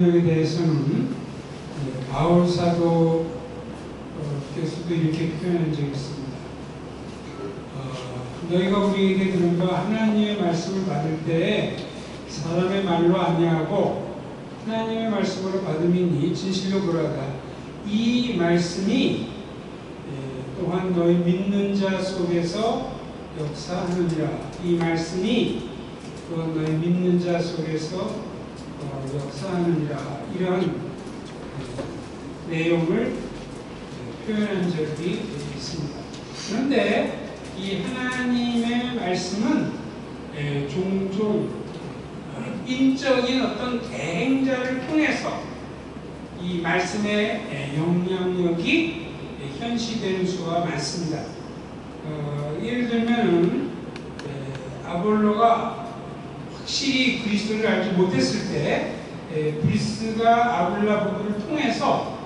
에 대해서는 바울 사도께서도 이렇게 표현한 적이 있습니다. 너희가 우리에게 들은 바 하나님의 말씀을 받을 때에 사람의 말로 아니하고 하나님의 말씀으로 받음이니 진실로 그러하다. 이 말씀이 또한 너희 믿는 자 속에서 역사하느니라. 이 말씀이 또한 너희 믿는 자 속에서 역사하느니라. 이러한 내용을 표현한 적이 있습니다. 그런데 이 하나님의 말씀은 종종 인적인 어떤 대행자를 통해서 이 말씀의 영향력이 현시되는 수가 많습니다. 예를 들면 아볼로가 확실히 그리스도를 알지 못했을 때 브리스가 아굴라 부부를 통해서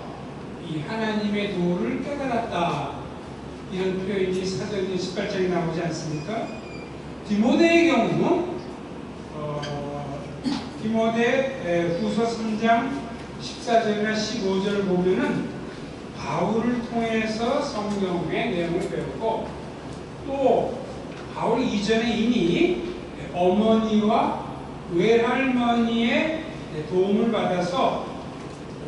이 하나님의 도를 깨달았다, 이런 표현이 사도행전 18장에 나오지 않습니까? 디모데의 경우 디모데 후서 3장 14절이나 15절을 보면은 바울을 통해서 성경의 내용을 배웠고, 또 바울 이전에 이미 어머니와 외할머니의 도움을 받아서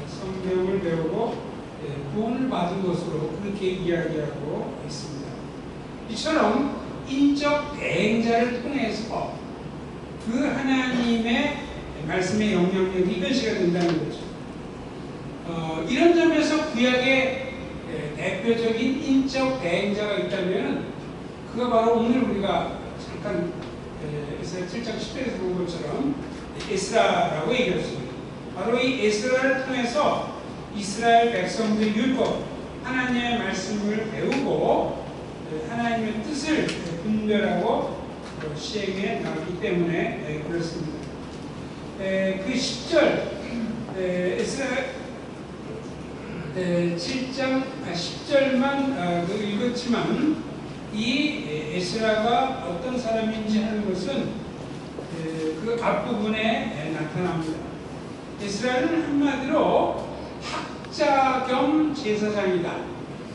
성경을 배우고 도움을 받은 것으로 그렇게 이야기하고 있습니다. 이처럼 인적 대행자를 통해서 그 하나님의 말씀의 영향력이 현시가 된다는 거죠. 이런 점에서 구약의 대표적인 인적 대행자가 있다면 그가 바로 오늘 우리가 잠깐 에스라 7장 10절에서 본 것처럼 에스라라고 얘기했습니다. 바로 이 에스라를 통해서 이스라엘 백성들의 율법, 하나님의 말씀을 배우고 하나님의 뜻을 분별하고 시행해 나가기 때문에 그렇습니다. 그 10절 에스라 7장 10절만 읽었지만 이 에스라가 어떤 사람인지 하는 것은 그 앞부분에 나타납니다. 에스라는 한마디로 학자 겸 제사장이다,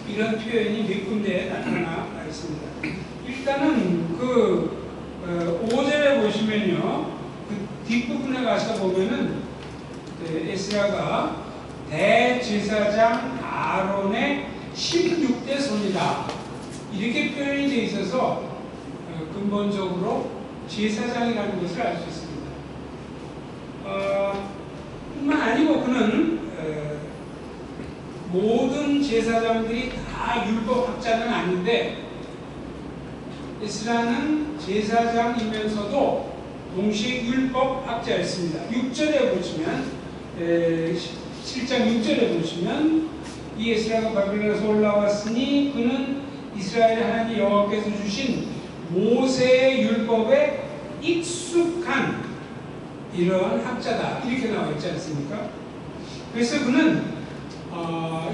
이런 표현이 몇 군데 나타나 있습니다. 일단은 그 5절에 보시면요, 그 뒷부분에 가서 보면은 에스라가 대제사장 아론의 16대 손이다, 이렇게 표현이 되어 있어서 근본적으로 제사장이라는 것을 알 수 있습니다. 뿐만 아니고 그는 모든 제사장들이 다 율법학자는 아닌데 에스라는 제사장이면서도 동시에 율법학자였습니다. 6절에 보시면 7장 6절에 보시면 이 에스라가 바빌론에서 올라왔으니 그는 이스라엘 하나님 여호와께서 주신 모세의 율법에 익숙한 이러한 학자다, 이렇게 나와 있지 않습니까? 그래서 그는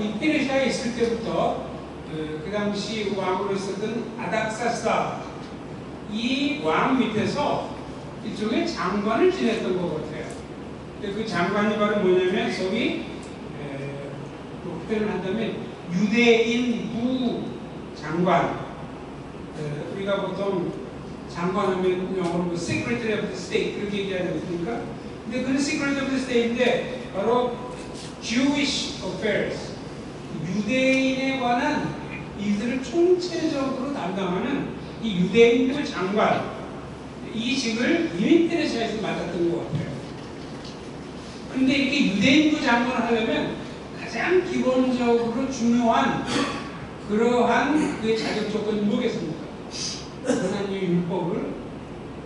이 페르시아에 있을 때부터 그 당시 왕으로 있었던 아닥사스다, 이 왕 밑에서 일종의 장관을 지냈던 것 같아요. 그 장관이 바로 뭐냐면 소위 표현을 한다면 유대인 부장관, 우리가 보통 장관하면 영어로 Secretary of the State 그렇게 얘기하지 않습니까? 근데 그는 Secretary of the State인데 바로 Jewish Affairs, 유대인에 관한 일들을 총체적으로 담당하는 이 유대인부 장관, 이 직을 이미 페르시아에서 맡았던 것 같아요. 그런데 이렇게 유대인부 장관을 하려면 가장 기본적으로 중요한 그러한 그 자격 조건이 뭐겠습니까? 하나님의 율법을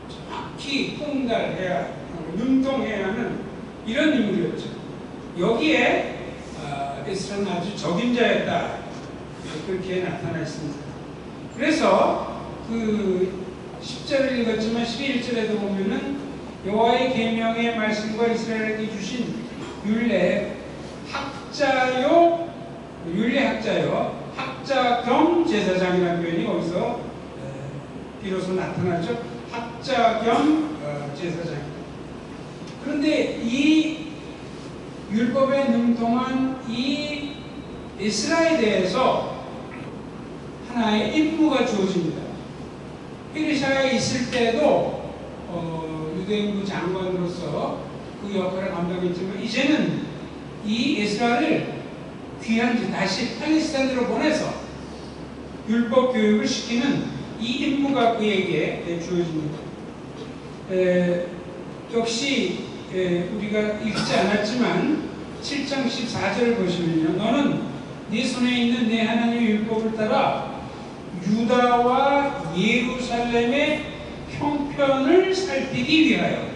정확히 통달해야, 능통해야 하는 이런 인물이었죠. 여기에 에스라는 아주 적임자였다, 그렇게 나타나 있습니다. 그래서 그 10절을 읽었지만 11절에도 보면은 여호와의 계명의 말씀과 이스라엘에게 주신 율례 학자요, 학자 겸 제사장이라는 표현이 거기서 비로소 나타나죠. 학자 겸 제사장. 그런데 이 율법에 능통한 이 에스라에 대해서 하나의 임무가 주어집니다. 페르시아에 있을 때도 유대인부 장관으로서 그 역할을 감당했지만 이제는 이 에스라를 귀환지 다시 팔레스타인으로 보내서 율법 교육을 시키는 이 임무가 그에게 주어집니다. 역시 우리가 읽지 않았지만 7장 14절을 보시면요, 너는 네 손에 있는 내 하나님의 율법을 따라 유다와 예루살렘의 형편을 살피기 위하여,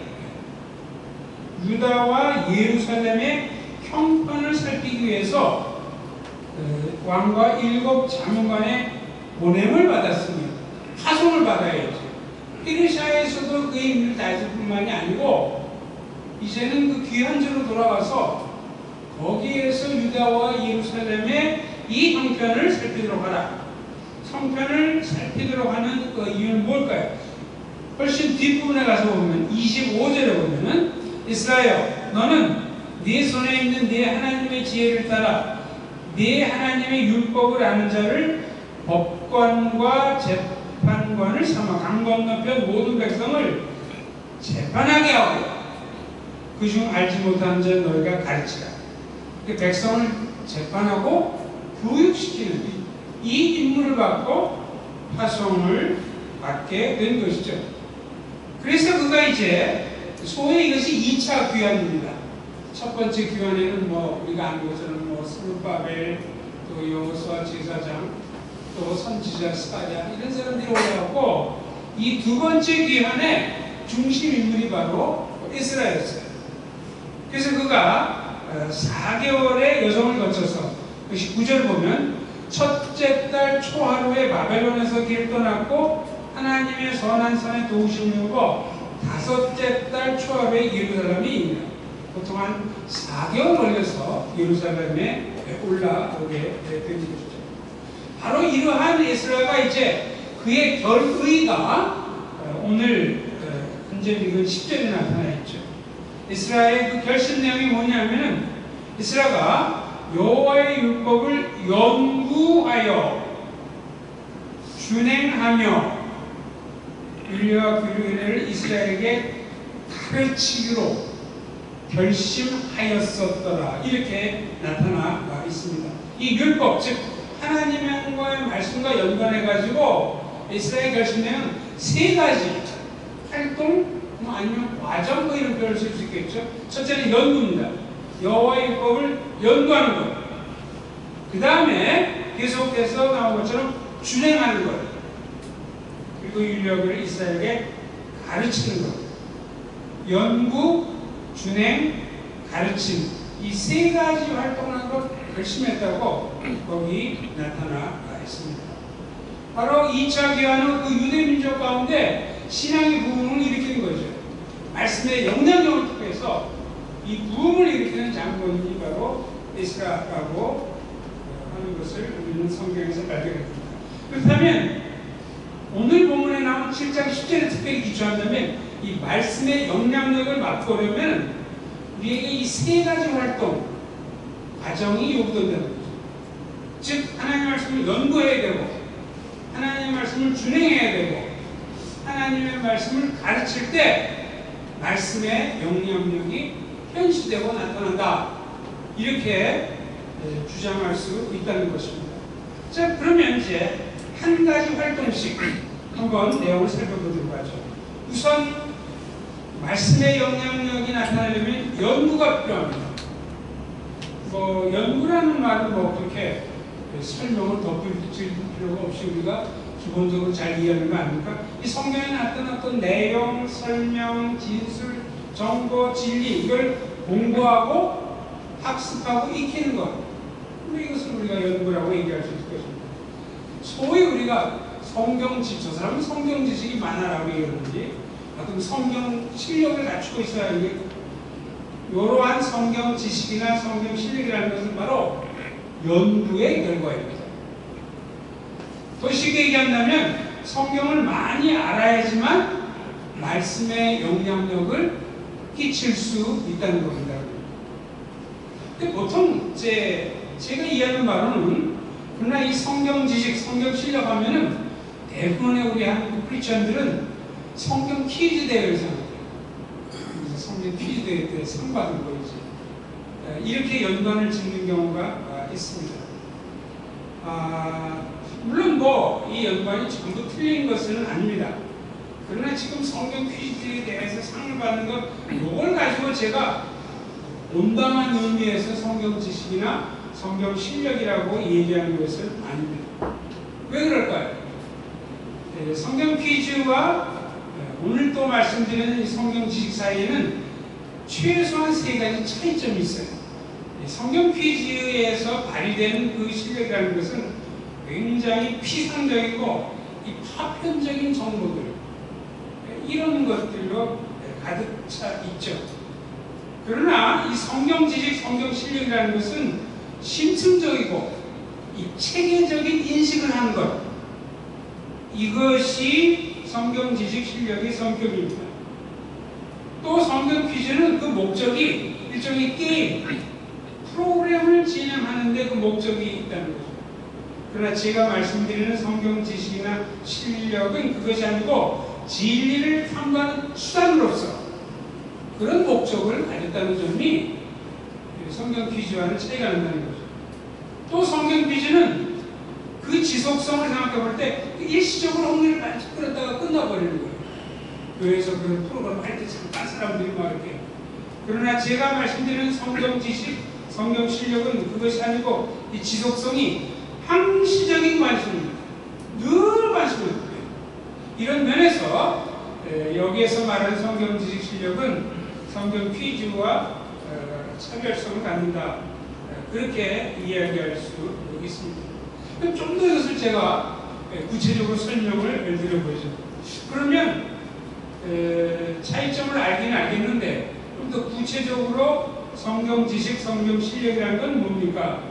유다와 예루살렘의 형편을 살피기 위해서 왕과 7 자문관의 보냄을 받았으며 파송을 받아야죠. 페르시아에서도 그 임무를 다했을 뿐만이 아니고 이제는 그 귀환지로 돌아가서 거기에서 유다와 예루살렘의 이 형편을 살피도록 하라. 형편을 살피도록 하는 그 이유는 뭘까요? 훨씬 뒷부분에 가서 보면 25절에 보면은 이스라엘 너는 네 손에 있는 네 하나님의 지혜를 따라 네 하나님의 율법을 아는 자를 법관과 재판관을 삼아 강 건너편 모든 백성을 재판하게 하고 그중 알지 못하는 자 너희가 가르치라. 백성을 재판하고 교육시키는 이 임무를 받고 파송을 받게 된 것이죠. 그래서 그가 이제 소위 이것이 2차 귀환입니다. 첫 번째 귀환에는 우리가 아는 것처럼 스룹바벨, 또 여호수아 제사장, 또 선지자 스가랴 이런 사람들이 올라왔고, 이 두 번째 귀환의 중심 인물이 바로 에스라였어요. 그래서 그가 4개월의 여정을 거쳐서 9절 보면 첫째 달 초하루에 바벨론에서 길 떠났고 하나님의 선한 산에 도우심을 입고 5째 달 초하루에 예루살렘에 있는, 보통 한 4개월 걸려서 예루살렘에 올라오게 된 것이죠. 바로 이러한 에스라가 이제 그의 결의가 오늘 현재 읽은 10절에 나타나 있죠. 에스라의 그 결심 내용이 뭐냐면은 에스라가 여호와의 율법을 연구하여 준행하며 율례와 규례를 이스라엘에게 가르치기로 결심하였었더라. 이렇게 나타나 있습니다. 이 율법, 즉 하나님과의 말씀과 연관해가지고 이스라엘 결심내는 3가지 활동, 아니면 과정, 이런 표현을 쓸 수 있겠죠. 첫째는 연구입니다. 여호와의 율법을 연구하는 것. 그 다음에 계속해서 나온 것처럼 준행하는 것. 그리고 율법을 이스라엘에게 가르치는 것. 연구, 준행, 가르침, 이 3가지 활동을 하는 것 결심했다고 거기 나타나 있습니다. 바로 2차 귀환은 그 유대 민족 가운데 신앙의 부흥을 일으키는 거죠. 말씀의 영향력을 통해서 이 부흥을 일으키는 장본인이 바로 에스라라고 하는 것을 우리는 성경에서 발견합니다. 그렇다면 오늘 본문에 나온 7장 10절에 특별히 기초한다면 이 말씀의 영향력을 맛보려면 우리에게 이 3가지 활동, 과정이 요구된다는 거죠. 즉 하나님의 말씀을 연구해야 되고, 하나님의 말씀을 준행해야 되고, 하나님의 말씀을 가르칠 때 말씀의 영향력이 현시되고 나타난다. 이렇게 주장할 수 있다는 것입니다. 자, 그러면 이제 한 가지 활동씩 한번 내용을 살펴보도록 하죠. 우선 말씀의 영향력이 나타나려면 연구가 필요합니다. 연구라는 말은 그렇게 설명을 덧붙일 필요가 없이 우리가 기본적으로 잘 이해하는 거 아닙니까? 이 성경에 나타났던 내용, 설명, 진술, 정보, 진리, 이걸 공부하고 학습하고 익히는 것. 이것을 우리가 연구라고 얘기할 수 있을 것입니다. 소위 우리가 성경 지식, 저 사람은 성경 지식이 많아라고 얘기하는지, 어떤 성경 실력을 갖추고 있어야 하는, 이러한 성경 지식이나 성경 실력이라는 것은 바로 연구의 결과입니다. 더 쉽게 얘기한다면 성경을 많이 알아야지만 말씀의 영향력을 끼칠 수 있다는 겁니다. 근데 보통 제가 이해하는 바로는 그러나 이 성경 지식, 성경 실력 하면은 대부분의 우리 한국 크리스천들은 성경 퀴즈 대회를 생각해요. 성경 퀴즈 대회 때 상 받은 거이지. 이렇게 연관을 짓는 경우가 있습니다. 물론 이 연관이 전부 틀린 것은 아닙니다. 그러나 지금 성경 퀴즈에 대해서 상을 받는 것, 이걸 가지고 제가 온당한 의미에서 성경 지식이나 성경 실력이라고 얘기하는 것은 아닙니다. 왜 그럴까요? 성경 퀴즈와 오늘 또 말씀드리는 이 성경 지식 사이에는 최소한 3가지 차이점이 있어요. 성경 퀴즈에서 발휘되는 그 실력이라는 것은 굉장히 피상적이고 이 파편적인 정보들, 이런 것들로 가득 차 있죠. 그러나 이 성경 지식, 성경 실력이라는 것은 심층적이고 이 체계적인 인식을 하는 것, 이것이 성경 지식 실력의 성격입니다. 또 성경 퀴즈는 그 목적이 일종의 게임, 프로그램을 진행하는데 그 목적이 있다는 거죠. 그러나 제가 말씀드리는 성경 지식이나 실력은 그것이 아니고 진리를 탐구하는 수단으로서 그런 목적을 가졌다는 점이 성경 퀴즈와는 차이가 난다는 거죠. 또 성경 퀴즈는 그 지속성을 생각해 볼 때 일시적으로 흥미를 많이 끌었다가 끝나버리는 거예요. 교회에서 그런 프로그램 할 때 잠깐 사람들이 막 이렇게. 그러나 제가 말씀드리는 성경 지식, 성경 실력은 그것이 아니고 이 지속성이 항시적인 관심입니다. 늘 관심을 갖고요. 이런 면에서 여기에서 말하는 성경 지식 실력은 성경 퀴즈와 차별성을 갖는다. 그렇게 이야기할 수 있습니다. 그럼 좀 더 이것을 제가 구체적으로 설명을 드려보죠. 그러면 차이점을 알기는 알겠는데 좀 더 구체적으로 성경 지식, 성경 실력이라는 건 뭡니까?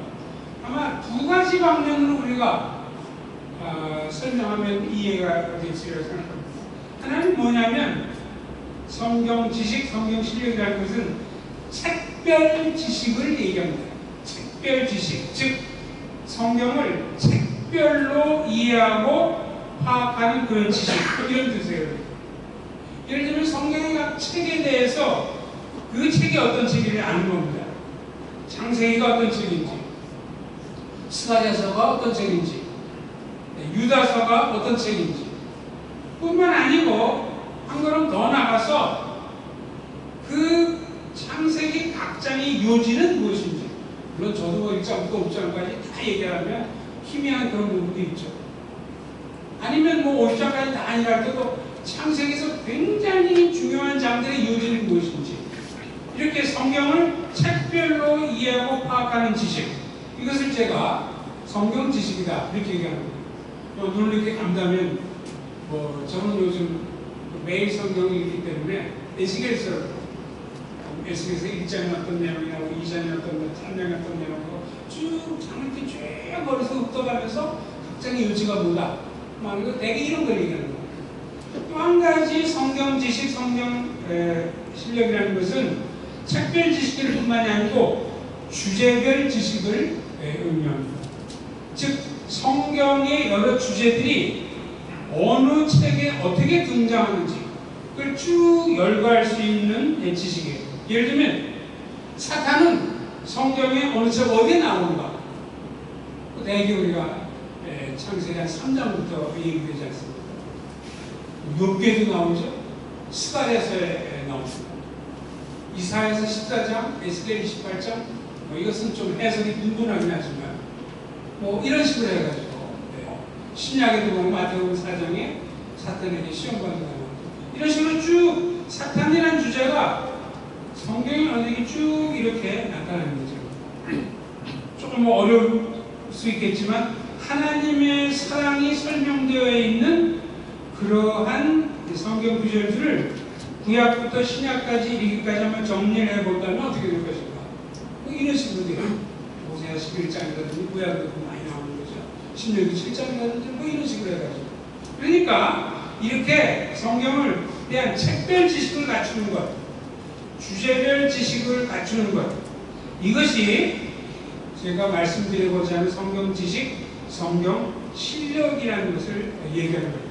아마 2가지 방면으로 우리가 설명하면 이해가 되리라고 생각합니다. 하나는 뭐냐면 성경 지식, 성경 실력이라는 것은 책별 지식을 얘기합니다. 책별 지식, 즉 성경을 책별로 이해하고 파악하는 그런 지식, 이런 뜻이에요. 예를 들면 성경의 각 책에 대해서 그 책이 어떤 책인지 아는 겁니다. 창세기가 어떤 책인지, 스가랴서가 어떤 책인지, 유다서가 어떤 책인지, 뿐만 아니고 한 걸음 더 나가서 그 창세기 각 장의 요지는 무엇인지, 물론 저도 1장부터 5장까지 다 얘기하면 희미한 그런 부분도 있죠. 아니면 50장까지 다 아니라도 창세기에서 굉장히 중요한 장들의 요지는 무엇인지, 이렇게 성경을 책별로 이해하고 파악하는 지식, 이것을 제가 성경 지식이다 이렇게 얘기합니다. 눈을 이렇게 감다면 저는 요즘 매일 성경을 읽기 때문에 에스겔서를 에스겔서 1장에 어떤 내용이 나오고 2장에 어떤 3장에 어떤 내용이고 쭉 장을 이렇게 쭉 머리에서 읊어가면서 각 장의 요지가 뭐다 대개 이런 걸 얘기하는 거예요. 또 한 가지 성경 지식, 성경 실력이라는 것은 책별 지식일 뿐만이 아니고 주제별 지식을 의미합니다. 즉 성경의 여러 주제들이 어느 책에 어떻게 등장하는지 그걸 쭉 열거할 수 있는 지식이에요. 예를 들면 사탄은 성경의 어느 책 어디에 나오는가, 대개 우리가 창세기 한 3장부터 얘기되지 않습니까? 욥기에도 나오죠. 스가랴서에 나옵니다. 이사야서 14장, 에스겔 28장, 이것은 좀 해석이 분분하긴 하지만 이런 식으로 해가지고 신약에도 보면 마태복음 4장에 사탄에게 시험받는 거 이런 식으로 쭉 사탄이라는 주제가 성경에 어디 쭉 이렇게 나타나는 거죠. 조금 어려울 수 있겠지만 하나님의 사랑이 설명되어 있는 그러한 성경 구절들을 구약부터 신약까지 이르기까지 한번 정리를 해본다면 어떻게 될 것인가? 이런 식으로 돼요. 모세야 11장이라든지 구약에도 많이 나오는 거죠. 신명기 7장이라든지 이런 식으로 해가지고. 그러니까 이렇게 성경을 대한 책별 지식을 갖추는 것, 주제별 지식을 갖추는 것, 이것이 제가 말씀드리고자 하는 성경 지식, 성경 실력이라는 것을 얘기하는 거예요.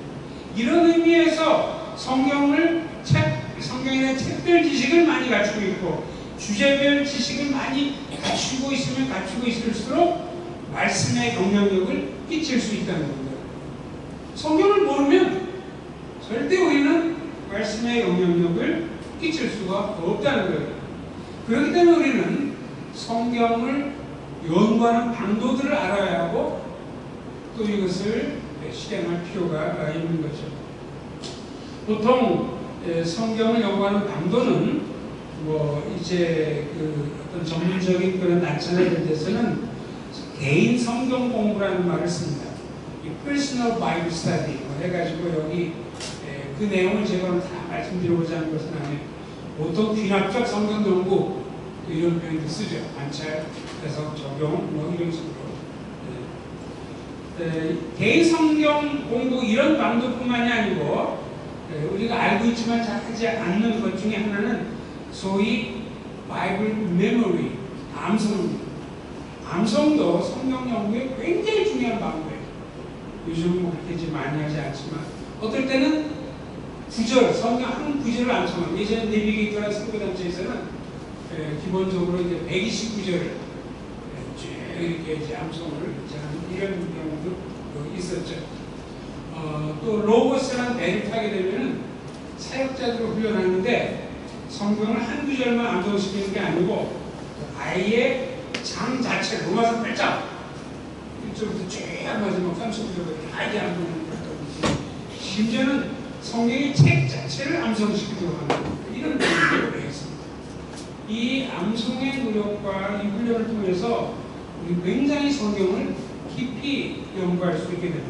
이런 의미에서 성경에 대한 책별 지식을 많이 갖추고 있고 주제별 지식을 많이 갖추고 있으면 갖추고 있을수록 말씀의 영향력을 끼칠 수 있다는 겁니다. 성경을 모르면 절대 우리는 말씀의 영향력을 끼칠 수가 없다는 거예요. 그렇기 때문에 우리는 성경을 연구하는 방도들을 알아야 하고 또 이것을 실행할 필요가 있는 거죠. 보통 성경을 연구하는 방도는 이제 어떤 전문적인 그런 난처나 이런 데서는 개인 성경 공부라는 말을 씁니다. 이 personal Bible study 해가지고 여기 그 내용을 제가 다 말씀드리고자 하는 것은 아니에요. 보통 귀납적 성경 연구 이런 표현도 쓰죠. 관찰, 해석, 적용 이런 식으로. 개인 성경 공부 이런 방도뿐만이 아니고 우리가 알고 있지만 잘 하지 않는 것 중에 하나는 소위 바이블 메모리, 암송입니다. 암송도 성경 연구에 굉장히 중요한 방법이에요. 요즘은 그렇게 많이 하지 않지만 어떨 때는 구절, 성경 한 구절을 암송합니다. 예전에 내비게이터나 승부단체에서는 기본적으로 이제 129절을 쭉 이렇게 이제 암송을 하는 이런 경우도 있었죠. 또 로고스라는 배를 타게 되면은 사역자들을 훈련하는데 성경을 한 구절만 암송시키는 게 아니고 아예 장 자체를 로마서 8장 1절부터 쭉 마지막 30절까지 다 이제 암송을 했다든지 심지어는 성경의 책 자체를 암송시키도록 하는 이런 노력을 했습니다. 이 암송의 노력과 이 훈련을 통해서 우리 굉장히 성경을 깊이 연구할 수 있게 됩니다.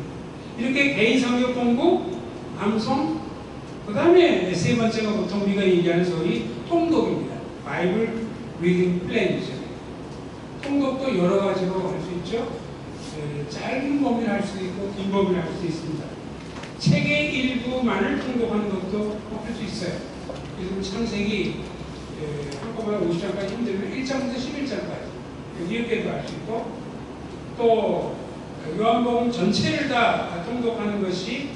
이렇게 개인 성경 공부, 암송, 그 다음에 세 번째가 보통 우리가 얘기하는 소위 통독입니다. 바이블 리딩 플랜이죠. 통독도 여러 가지로 할 수 있죠. 짧은 범위를 할 수 있고 긴 범위를 할 수 있습니다. 책의 일부만을 통독하는 것도 할 수 있어요. 요즘 창세기 한꺼번에 50장까지 힘들면 1장부터 11장까지 이렇게도 할 수 있고 또 요한복음 전체를 다 통독하는 것이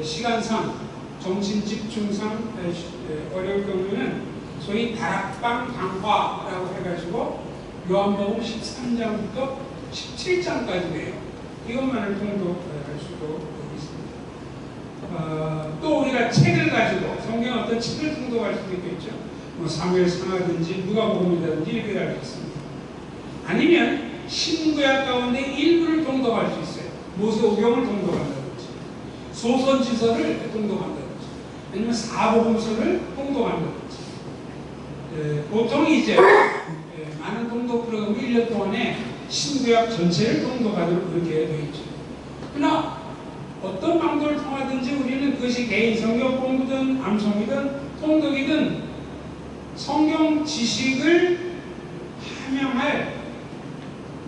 시간상, 정신 집중상 어려울 경우에는 소위 다락방 강화라고 해가지고 요한복음 13장부터 17장까지 돼요. 이것만을 통독할 수도 있습니다. 또 우리가 책을 가지고 성경 어떤 책을 통독할 수도 있겠죠. 사무엘상하든지 누가복음이라든지 이렇게 할 수 있습니다. 아니면 신구약 가운데 일부를 통독할 수 있어요. 모세오경을 통독한다든지 소선지서를 통독한다든지 아니면 사복음서를 통독한다든지 보통 이제 많은 통독 프로그램이 1년 동안에 신구약 전체를 통독하도록 그렇게 되어 있죠. 그러나 어떤 방법을 통하든지 우리는 그것이 개인 성경 공부든 암송이든 통독이든 성경 지식을 함양할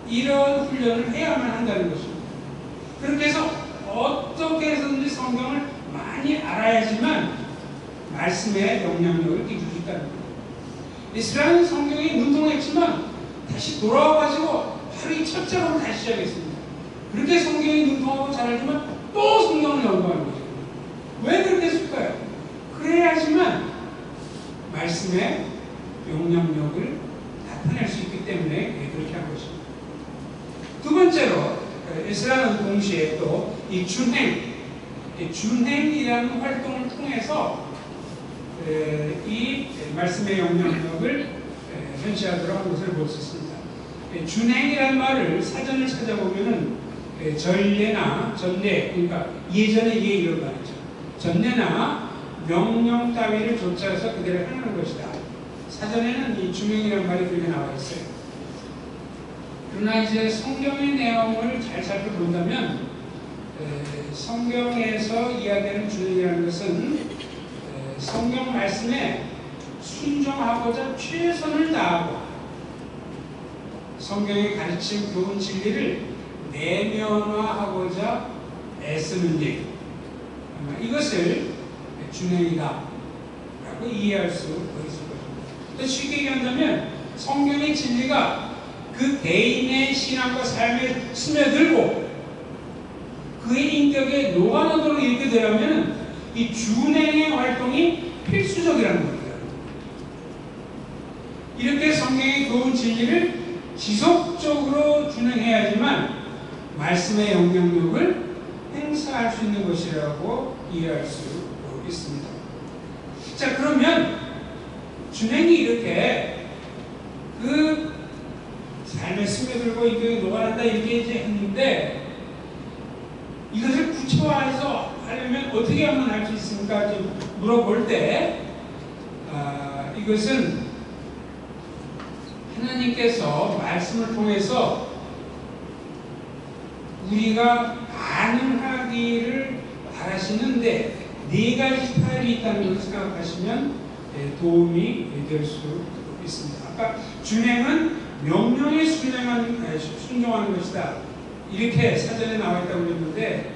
이런 훈련을 해야만 한다는 것입니다. 그렇게 해서 어떻게 해서든지 성경을 많이 알아야지만 말씀의 영향력을 끼칠 수 있다는 거예요. 이스라엘은 성경에 눈통했지만 다시 돌아와가지고 바로 이 첫 작업을 다시 시작했습니다. 그렇게 성경에 눈통하고 잘 알지만 또 성경을 연구하는 거죠. 왜 그렇게 했을까요? 그래야지만 말씀의 영향력을 나타낼 수 있기 때문에 그렇게 한 것입니다. 두 번째로 이스라엘은 동시에 또 이 준행이라는 활동을 통해서 이 말씀의 영향력을 현시하도록 한 것을 볼 수 있습니다. 준행이라는 말을 사전을 찾아보면은 전례나 전례, 그러니까 예전의 예 이런 말이죠. 전례나 명령 따위를 좇아서 그대로 행하는 것이다. 사전에는 이 준행이라는 말이 그렇게 나와 있어요. 그러나 이제 성경의 내용을 잘 살펴본다면 성경에서 이야기하는 준행이라는 것은 성경 말씀에 순종하고자 최선을 다하고 성경의 가르침, 교훈, 진리를 내면화하고자 애쓰는 일, 이것을 준행이다 라고 이해할 수 있을 것입니다. 또 쉽게 얘기한다면 성경의 진리가 그 개인의 신앙과 삶에 스며들고 그의 인격에 녹아나도록 이렇게 되려면 이 준행의 활동이 필수적이라는 겁니다. 이렇게 성경의 교훈 진리를 지속적으로 준행해야지만 말씀의 영향력을 행사할 수 있는 것이라고 이해할 수 있습니다. 자, 그러면 준행이 이렇게 그 삶에 스며들고 이게 녹아난다 이렇게 이제 했는데 이것을 구체화해서 하려면 어떻게 하면 할 수 있습니까? 좀 물어볼 때 이것은 하나님께서 말씀을 통해서 우리가 반응하기를 바라시는데 네 가지 스타일이 있다는 것을 생각하시면 도움이 될 수 있습니다. 아까 준행은 명령에 순종하는 것이다. 이렇게 사전에 나와 있다고 그랬는데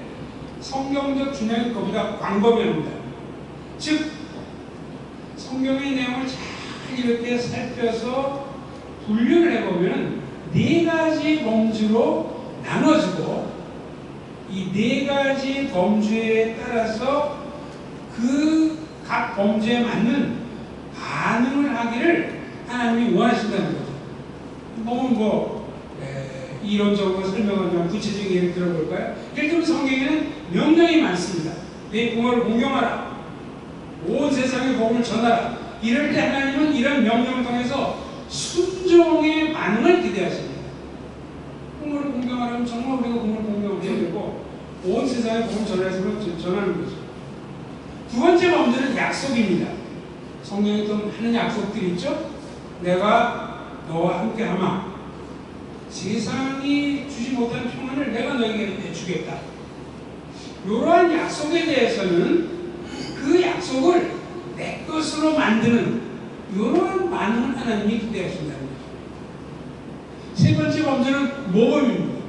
성경적 준행은 그보다 광범위합니다. 즉 성경의 내용을 잘 이렇게 살펴서 분류를 해보면 네 가지 범주로 나눠지고 이 네 가지 범주에 따라서 그 각 범주에 맞는 반응을 하기를 하나님이 원하신다는 거죠. 이론적으로 설명을 좀 구체적인 예를 들어볼까요? 예를 들면 성경에는 명령이 많습니다. 내 부모를 공경하라. 온 세상에 복음을 전하라. 이럴 때 하나님은 이런 명령을 통해서 순종의 반응을 기대하십니다. 부모를 공경하라면 정말 우리가 부모를 공경해야 되고 온 세상에 복음을 전하는 거죠. 두 번째 범주는 약속입니다. 성경에 또 하는 약속들이 있죠. 내가 너와 함께 하마. 세상이 주지 못한 평안을 내가 너에게 주겠다. 이러한 약속에 대해서는 그 약속을 내 것으로 만드는 이러한 반응을 하나님이 기대하신다는 거죠. 세 번째 범주는 모범입니다.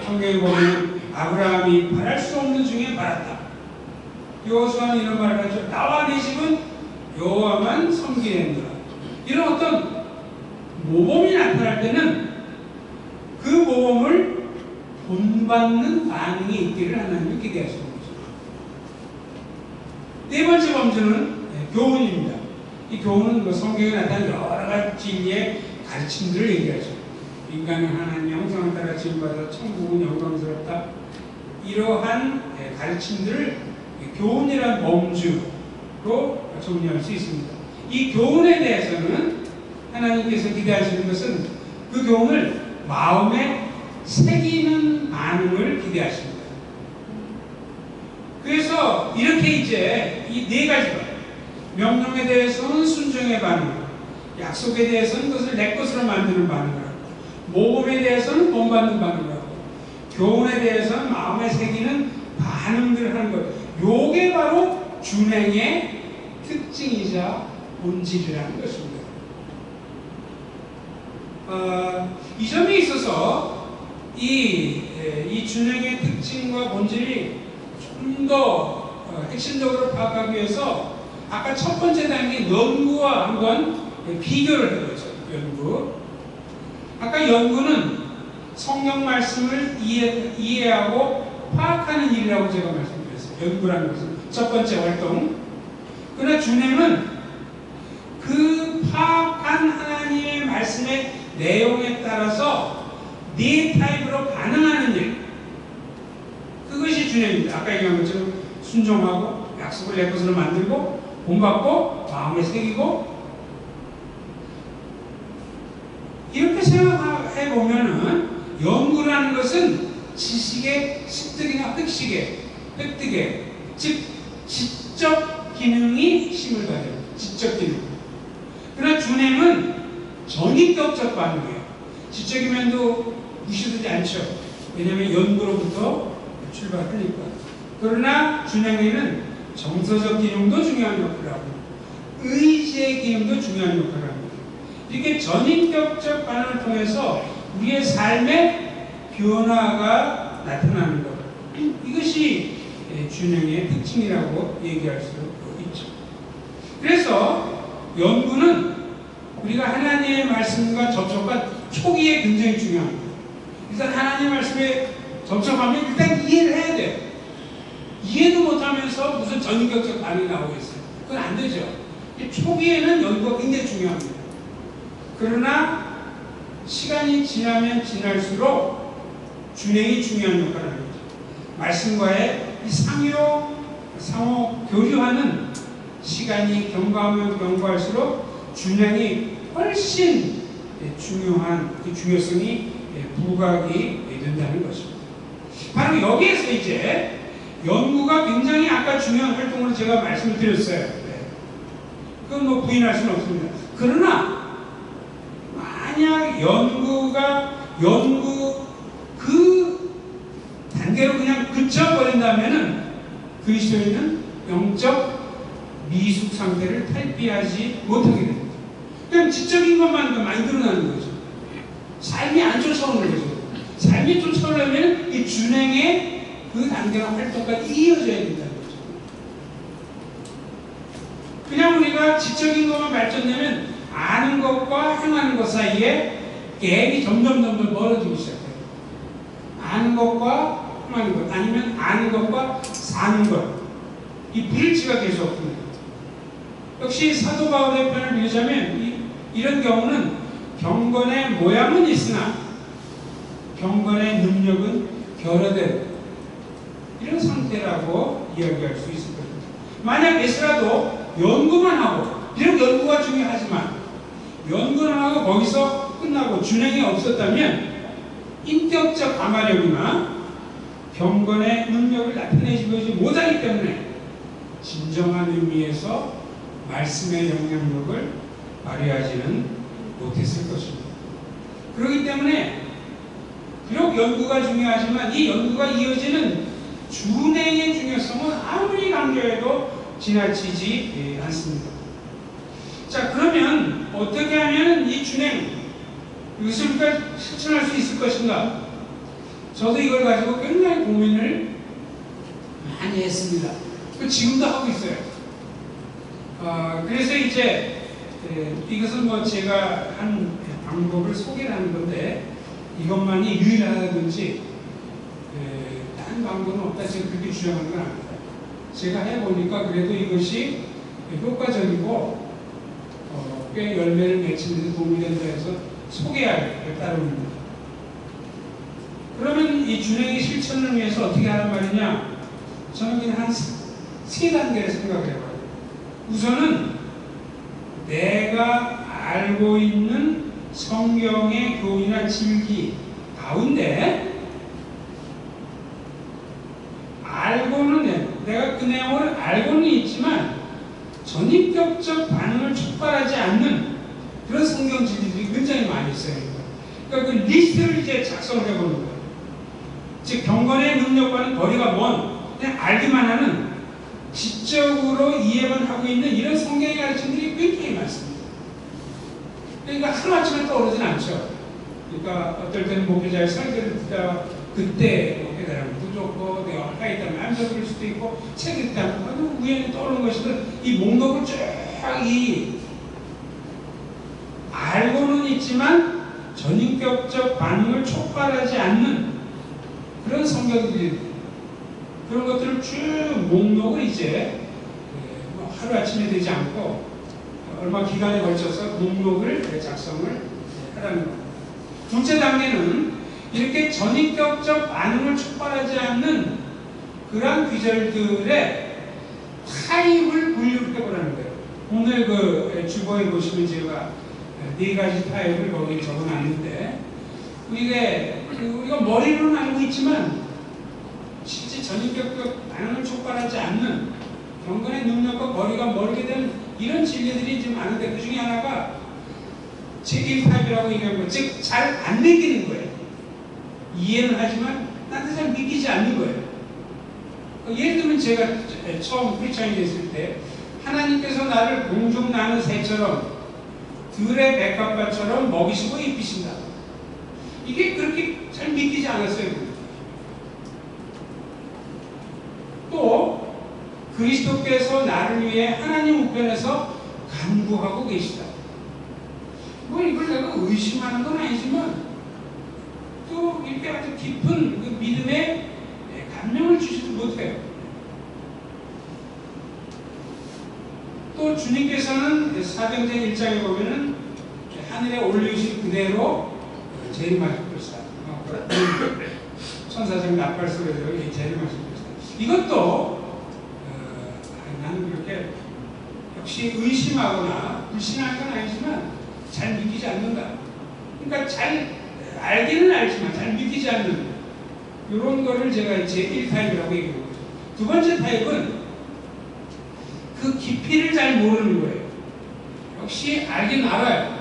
성경에 보면 아브라함이 바랄 수 없는 중에 바랐다. 여호수아는 이런 말을 하죠. 나와 내 집은 여호와만 섬기는도다. 이런 어떤 모범이 나타날 때는 그 모범을 본받는 반응이 있기를 하나님이 기대하시는 거죠. 네 번째 범주는 교훈입니다. 이 교훈은 성경에 나타난 여러 가지 진리의 가르침들을 얘기하죠. 인간은 하나님의 형상을 따라 지음받아 천국은 영광스럽다. 이러한 가르침들을 교훈이란 범주로 정리할 수 있습니다. 이 교훈에 대해서는 하나님께서 기대하시는 것은 그 교훈을 마음에 새기는 반응을 기대하십니다. 그래서 이렇게 이제 이 네 가지가 명령에 대해서는 순종의 반응, 약속에 대해서는 그것을 내 것으로 만드는 반응을 하고, 모범에 대해서는 본받는 반응을 하고, 교훈에 대해서는 마음에 새기는 반응들을 하는 것. 요게 바로 준행의 특징이자 본질이라는 것입니다. 이 점에 있어서 이 준행의 특징과 본질이 좀 더 핵심적으로 파악하기 위해서 아까 첫 번째 단계 연구와 한번 비교를 해보죠. 연구. 아까 연구는 성경 말씀을 이해하고 파악하는 일이라고 제가 말씀드렸어요. 연구라는 것은 첫 번째 활동. 그러나 준행은 그 파악한 하나님의 말씀의 내용에 따라서 네 타입으로 반응하는 일. 그것이 준행입니다. 아까 얘기한 것처럼 순종하고 약속을 내 것으로 만들고 본받고 마음에 새기고 이렇게 생각해 보면은 연구라는 것은 지식의 습득이나 획득의 즉 지적 기능이 힘을 가져요. 지적 기능. 그러나 준행은 전인격적 반응이에요. 지적인 면도 무시되지 않죠. 왜냐하면 연구로부터 출발하니까. 그러나 준행에는 정서적 기능도 중요한 역할을 하고 의지의 기능도 중요한 역할을 합니다. 이렇게 전인격적 반응을 통해서 우리의 삶의 변화가 나타나는 것. 이것이 준행의 특징이라고 얘기할 수 있죠. 그래서 연구는 우리가 하나님의 말씀과 접촉과 초기에 굉장히 중요합니다. 일단 하나님의 말씀에 접촉하면 일단 이해를 해야 돼요. 이해도 못하면서 무슨 전인격적 반응이 나오겠어요. 그건 안 되죠. 초기에는 연구가 굉장히 중요합니다. 그러나 시간이 지나면 지날수록 준행이 중요한 역할을 합니다. 말씀과의 이 상호 교류하는 시간이 경과하면 경과할수록 준행이 훨씬 중요한 그 중요성이 부각이 된다는 것입니다. 바로 여기에서 이제 연구가 굉장히 아까 중요한 활동으로 제가 말씀을 드렸어요. 그건 뭐 부인할 수는 없습니다. 그러나 만약 연구 그 단계로 그냥 그쳐버린다면은 그리스도인은 영적 미숙 상태를 탈피하지 못하게 됩니다. 그냥 지적인 것만 많이 드러나는 거죠. 삶이 안 쫓아오는 거죠. 삶이 쫓아오려면 이 준행의 그 단계와 활동까지 이어져야 된다는 거죠. 그냥 우리가 지적인 것만 발전되면 아는 것과 행하는 것 사이에 갭이 점점 멀어지기 시작해요. 아는 것과 행하는 것, 아니면 아는 것과 사는 것, 이 불일치가 계속 됩니다. 역시 사도 바울의 편을 빌자면 이런 경우는 경건의 모양은 있으나 경건의 능력은 결여된 이런 상태라고 이야기할 수 있을 겁니다. 만약 에스라도 연구만 하고, 비록 연구가 중요하지만 연구를 하고 거기서 끝나고 준행이 없었다면 인격적 감화력이나 경건의 능력을 나타내지 못하기 때문에 진정한 의미에서 말씀의 영향력을 발휘하지는 못했을 것입니다. 그렇기 때문에 비록 연구가 중요하지만 이 연구가 이어지는 준행의 중요성은 아무리 강조해도 지나치지 않습니다. 자, 그러면 어떻게 하면 이 준행, 이것을 우리가 실천할 수 있을 것인가? 저도 이걸 가지고 굉장히 고민을 많이 했습니다. 지금도 하고 있어요. 그래서 이제 이것은 뭐 제가 한 방법을 소개를 하는 건데 이것만이 유일하다든지 다른 방법은 없다, 제가 그렇게 주장하는 건 아닙니다. 제가 해보니까 그래도 이것이 효과적이고 꽤 열매를 맺히는 데 도움이 된다 해서 소개할 따름입니다. 그러면 이 준행의 실천을 위해서 어떻게 하란 말이냐? 저는 그냥 한 세 단계를 생각을 해봐요. 우선은 내가 알고 있는 성경의 교훈이나 진리 가운데 내가 그 내용을 알고는 있지만 전인격적 반응을 촉발하지 않는 그런 성경 진리들이 굉장히 많이 있어요. 그러니까 그 리스트를 이제 작성을 해보는 거예요. 즉 경건의 능력과는 거리가 먼 그냥 알기만 하는 지적으로 이해만 하고 있는 이런 성경의 가르침들이 굉장히 많습니다. 그러니까 하루아침에 떠오르진 않죠. 그러니까 어떨 때는 목회자의 설교를 듣다가 그때 목회자랑 부족고 내가 가 있다면 안 적을 수도 있고 책을 읽다 보면 우연히 떠오르는 것이든 이 목록을 쭉 알고는 있지만 전인격적 반응을 촉발하지 않는 그런 성경들이 그런 것들을 쭉 목록을 이제 하루아침에 되지 않고 얼마 기간에 걸쳐서 목록을 작성을 하라는 겁니다. 둘째 단계는 이렇게 전인격적 반응을 촉발하지 않는 그러한 귀절들의 타입을 분류해보라는 거예요. 오늘 그 주보에 보시면 제가 4가지 타입을 거기에 적어놨는데 우리가 머리로는 알고 있지만 실제 전인격적 반응을 촉발하지 않는 경건의 능력과 머리가 멀게 되는 이런 진리들이 좀 많은데 그 중에 하나가 제1타입이라고 얘기하는 거, 즉 잘 안 믿기는 거예요. 이해는 하지만 나한테 잘 믿기지 않는 거예요. 예를 들면 제가 처음 크리스찬이 됐을 때 하나님께서 나를 공중 나는 새처럼 들의 백합과처럼 먹이시고 입히신다. 이게 그렇게 잘 믿기지 않았어요. 또 그리스도께서 나를 위해 하나님 우편에서 간구하고 계시다. 뭐 이걸 내가 의심하는 건 아니지만 또 이렇게 아주 깊은 그 믿음의 감명을 주지도 못해요. 또 주님께서는 사도행전 1장에 보면은 하늘에 올리우신 그대로 재림하실 것이다. 천사장 나팔 소리로 재림하실 것이다. 이것도 나는 그렇게 역시 의심하거나 불신한 건 아니지만 잘 믿기지 않는다. 그러니까 잘 알기는 알지만 잘 믿기지 않는 이런 거를 제가 제 1타입이라고 얘기하는 거죠. 두 번째 타입은 그 깊이를 잘 모르는 거예요. 역시 알긴 알아요.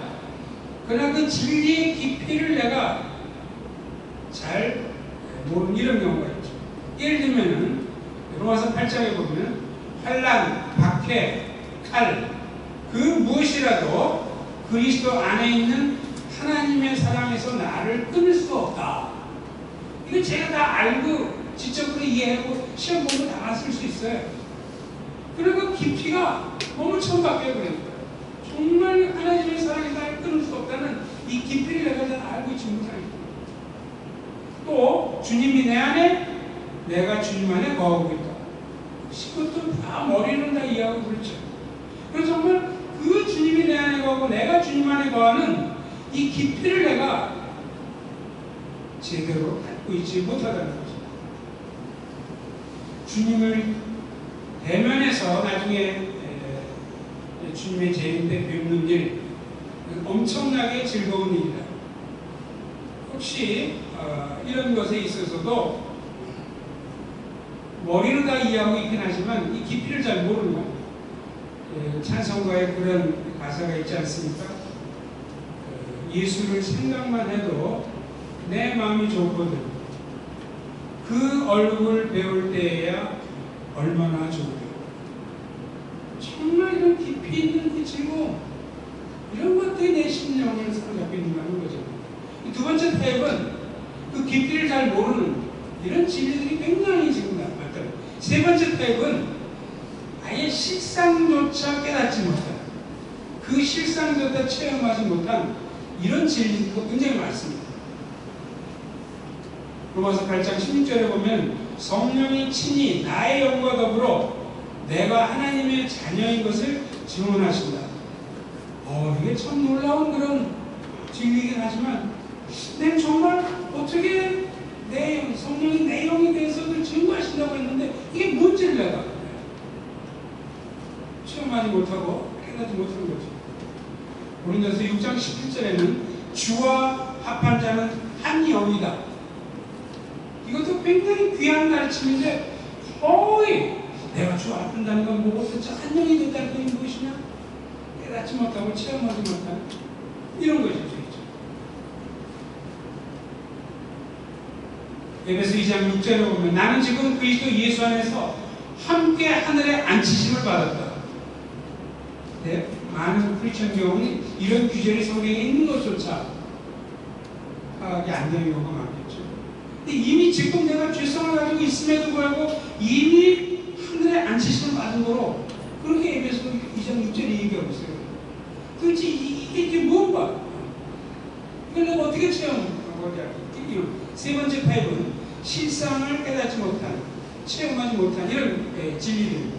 그러나 그 진리의 깊이를 내가 잘 모르는 이런 경우가 있죠. 예를 들면은 로마서 8장에 보면 환난, 박해, 칼, 그 무엇이라도 그리스도 안에 있는 하나님의 사랑에서 나를 끊을 수 없다. 이거 제가 다 알고 지적으로 이해하고 시험 보면 다 쓸 수 있어요. 그리고 깊이가 너무 처음 바뀌어요. 그러니까 정말 하나님의 사랑에서 나를 끊을 수 없다는 이 깊이를 내가 잘 알고 있지 못하니까. 또 주님이 내 안에, 내가 주님 안에 거하고 있다. 이것도 다 머리는 다 이해하고 그렇죠. 그래서 정말 그 주님이 내 안에 거하고 내가 주님 안에 거하는 이 깊이를 내가 제대로 알고 있지 못하다는 거죠. 주님을 대면해서 나중에 주님의 재림 때 뵙는 일, 엄청나게 즐거운 일이다. 혹시 이런 것에 있어서도 머리로 다 이해하고 있긴 하지만 이 깊이를 잘 모르는 거예요. 찬송가에 그런 가사가 있지 않습니까? 예수를 생각만 해도 내 마음이 좋거든. 그 얼굴 배울 때에야 얼마나 좋으려. 정말 이런 깊이 있는 그 즐거움, 이런 것들이 내 심령을 사로잡고 있는 거죠. 두 번째 타입은 그 깊이를 잘 모르는 이런 진리들이 굉장히 지금 나타나요. 세 번째 타입은 아예 실상조차 깨닫지 못한, 그 실상조차 체험하지 못한 이런 진리도 굉장히 많습니다. 로마서 8장 16절에 보면 성령이 친히 나의 영과 더불어 내가 하나님의 자녀인 것을 증언하신다. 이게 참 놀라운 그런 진리이긴 하지만 내가 정말 어떻게 성령이 내 영에 대해서도 증거하신다고 했는데 이게 뭔지를 내가 체험하지 못하고 깨닫지 못하는 거죠. 고린도서 6장 17절에는 주와 합한 자는 한 영이다. 이것도 굉장히 귀한 가르침인데 거의 내가 주와 합한다는 건 뭐고 도대체 한 영이 됐다는 건 무엇이냐? 깨닫지 못하고 체험하지 못한 이런 것이죠. 에베소 2장 6절에 보면 나는 지금 그리스도 예수 안에서 함께 하늘에 앉히심을 받았다. 네, 많은 크리스천 경우는 이런 규절이 성경에 있는 것조차 파악이 안 되는 경우가 많겠죠. 근데 이미 지금 내가 죄성을 가지고 있음에도 불구하고 이미 하늘에 앉히심을 받은 거로 그렇게 에베소 2장 6절에 얘기하고 있어요. 도대체 이게 뭔가? 이걸 내가 어떻게 체험하고자? 세 번째 타입은 실상을 깨닫지 못한, 체험하지 못한 이런 진리들입니다.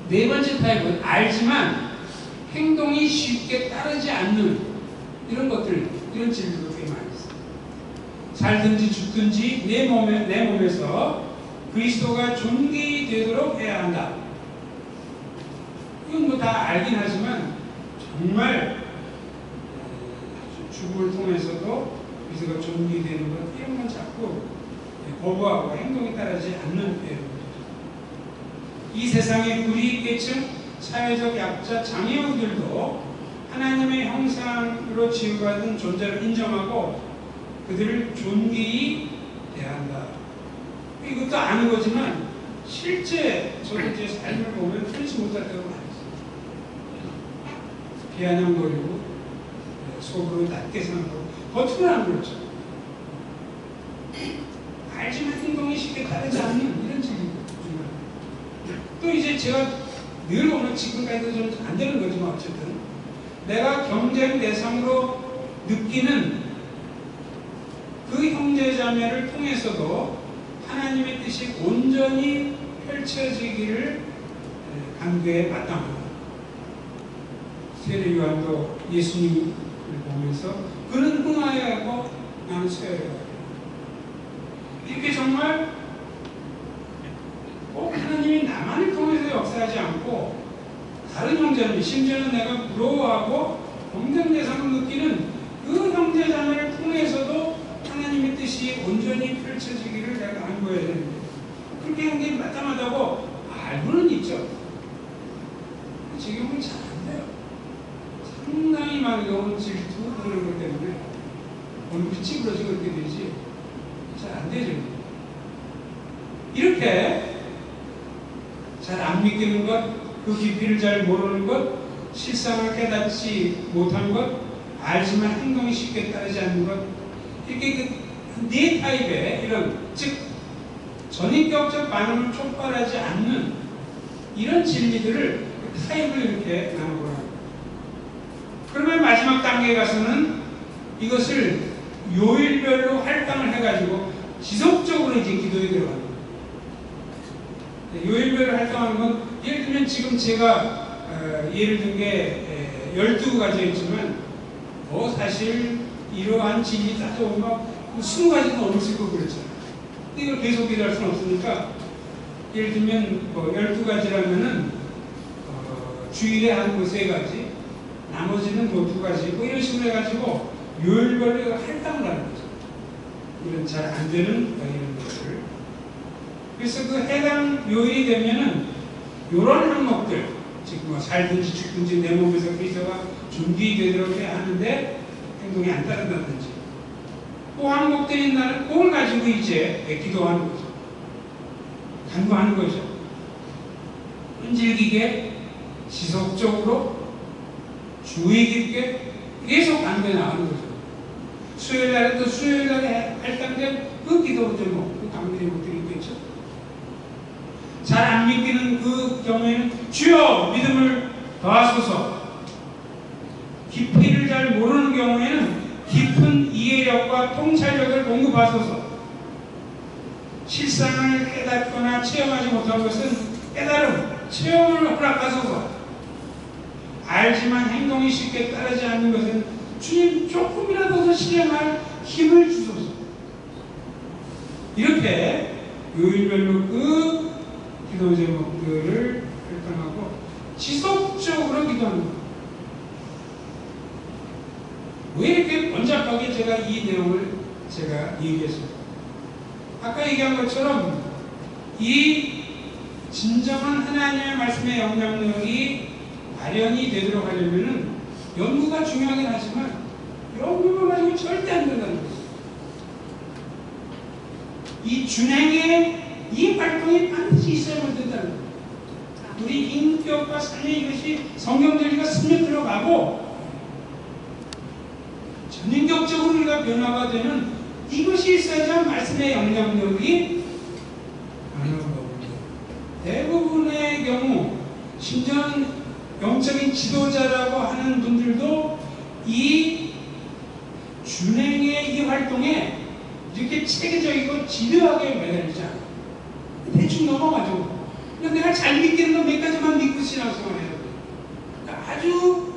네 번째 타입은 알지만 행동이 쉽게 따르지 않는 이런 것들, 이런 진리도 꽤 많이 있습니다. 살든지 죽든지 내 몸에서 그리스도가 존귀 되도록 해야 한다. 이건 뭐 다 알긴 하지만 정말 죽음을 통해서도 그리스도가 존귀되는 것 이런 건 자꾸 거부하고 행동이 따르지 않는 이 세상의 불이익계층, 사회적 약자, 장애인들도 하나님의 형상으로 지음받은 존재를 인정하고 그들을 존귀히 대한다. 이것도 아는 거지만 실제 저도 제 삶을 보면 그렇지 못할 때가 많습니다. 비아냥거리고 속으로 낮게 생각하고 겉으로는 안 그렇죠. 알지만 행동이 쉽게 따르지 않는 이런 질입니다. 또 이제 제가 늘 오늘 지금까지도 좀 안 되는 거지만 어쨌든 내가 경쟁 대상으로 느끼는 그 형제자매를 통해서도 하나님의 뜻이 온전히 펼쳐지기를 간구에 마땅합니다. 세례 요한도 예수님을 보면서 그는 흥하여야 하고 나는 쇠하여야 하고, 이렇게 정말 꼭 하나님이 나만을 통해서 역사하지 않고 다른 형제는, 심지어는 내가 부러워하고 경쟁 대상을 느끼는 그 형제자매를 통해서도 하나님의 뜻이 온전히 펼쳐지기를 내가 간구해야 되는데, 그렇게 하는 게 마땅하다고 알고는 있죠. 지금은 잘 안 돼요. 상당히 많은 경우는 질투 그런 것 때문에 얼굴이 찌그러지고 그렇게 되지 잘 안 되죠. 이렇게 잘 안 믿기는 것, 그 깊이를 잘 모르는 것, 실상을 깨닫지 못한 것, 알지만 행동이 쉽게 따르지 않는 것, 이렇게 그 네 타입의 이런, 즉 전인격적 반응을 촉발하지 않는 이런 진리들을 타입을 이렇게 나누고 합니다. 그러면 마지막 단계에 가서는 이것을 요일별로 할당을 해가지고 지속적으로 이제 기도에 들어갑니다. 요일별로 할당하는 건, 예를 들면 지금 제가 예를 든 게 12가지였지만 사실 이러한 진리 따져보면 20가지도 넘을 거고 그랬잖아요. 근데 이걸 계속 기도할 수는 없으니까, 예를 들면 12가지라면은 주일에 한 3가지, 나머지는 2가지, 이런 식으로 해가지고 요일별로 할당을 하는 거죠. 이런 잘 안 되는 이런 것들. 그래서 그 해당 요일이 되면은 이런 항목들, 즉 살든지 죽든지 내 몸에서 그리스도가 준비되도록 해야 하는데 행동이 안 따른다든지, 또 항목들이 있나는 그걸 가지고 이제 기도하는 거죠. 간구하는 거죠. 끈질기게, 지속적으로, 주의 깊게 계속 간구해 나가는 거죠. 수요일 날에 또 수요일 날에 할당된 그 기도 제목, 그 간구 제목들이 있겠죠. 잘 안 믿기는 그 경우에는 주여 믿음을 더하소서, 깊이를 잘 모르는 경우에는 깊은 이해력과 통찰력을 공급하소서, 실상을 깨닫거나 체험하지 못한 것은 깨달음, 체험을 허락하소서, 알지만 행동이 쉽게 따르지 않는 것은 주님 조금이라도 더 실행할 힘을 주소서. 이렇게 요일별로 그 기도 제목들을 결정하고 지속적으로 기도하는 거예요. 왜 이렇게 번잡하게 제가 이 내용을 얘기했습니까? 아까 얘기한 것처럼 이 진정한 하나님의 말씀의 영향력이 발현이 되도록 하려면은 연구가 중요하긴 하지만 연구만 가지고 절대 안 된다는 거예요. 이 준행의 이 활동이 반드시 있어야만 된다는 거예요. 우리 인격과 삶에 이것이 성경 진리가 스며 들어가고 전인격적으로 우리가 변화가 되는 이것이 있어야지 말씀의 영향력이 많은 겁니다. 대부분의 경우, 심지어 영적인 지도자라고 하는 분들도 이 준행의 이 활동에 이렇게 체계적이고 지도하게 매달리지 않아요. 대충 넘어가죠. 그러니까 내가 잘 믿기는 거 몇 가지만 믿고 신앙생활 해야 돼요. 그러니까 아주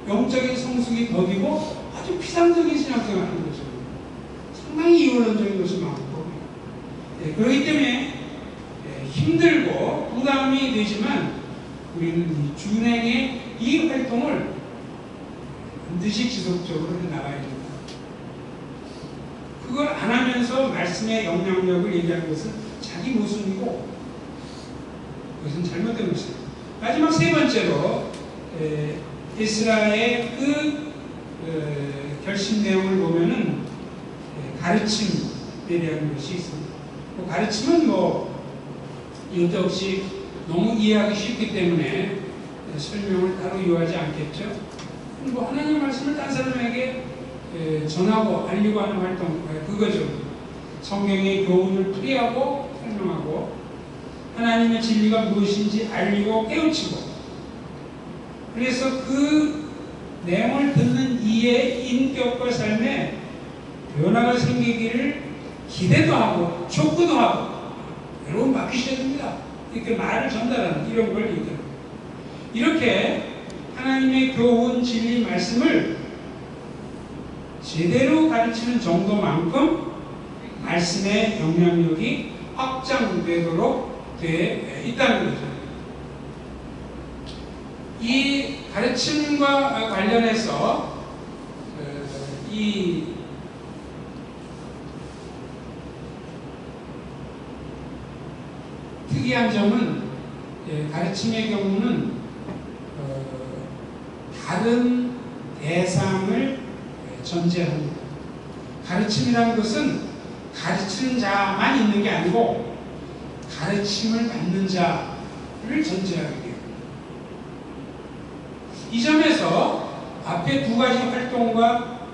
영적인 성숙이 더디고 아주 피상적인 신앙생활 하는 거죠. 상당히 이원론적인 것이 많고, 그렇기 때문에 힘들고 부담이 되지만 우리는 이 준행의 이 활동을 반드시 지속적으로 해나가야 됩니다. 그걸 안 하면서 말씀의 영향력을 얘기하는 것은 자기 모순이고 그것은 잘못된 것입니다. 마지막 세 번째로 에스라의 그 결심 내용을 보면은 가르침에 대한 것이 있습니다. 가르침은 이것도 없이 너무 이해하기 쉽기 때문에 설명을 따로 요하지 않겠죠. 하나님의 말씀을 딴 사람에게 전하고 알리고 하는 활동, 그거죠. 성경의 교훈을 풀이하고 설명하고 하나님의 진리가 무엇인지 알리고 깨우치고, 그래서 그 내용을 듣는 이의 인격과 삶에 변화가 생기기를 기대도 하고 촉구도 하고 여러분 맡기셔야 됩니다. 이렇게 말을 전달하는 이런 걸 얘기합니다. 이렇게 하나님의 교훈 진리 말씀을 제대로 가르치는 정도만큼 말씀의 영향력이 확장되도록 되어 있다는 거죠. 이 가르침과 관련해서 이 특이한 점은 가르침의 경우는 다른 대상을 전제합니다. 가르침이라는 것은 가르치는 자만 있는 게 아니고 가르침을 받는 자를 전제하게 돼요. 이 점에서 앞에 두 가지 활동과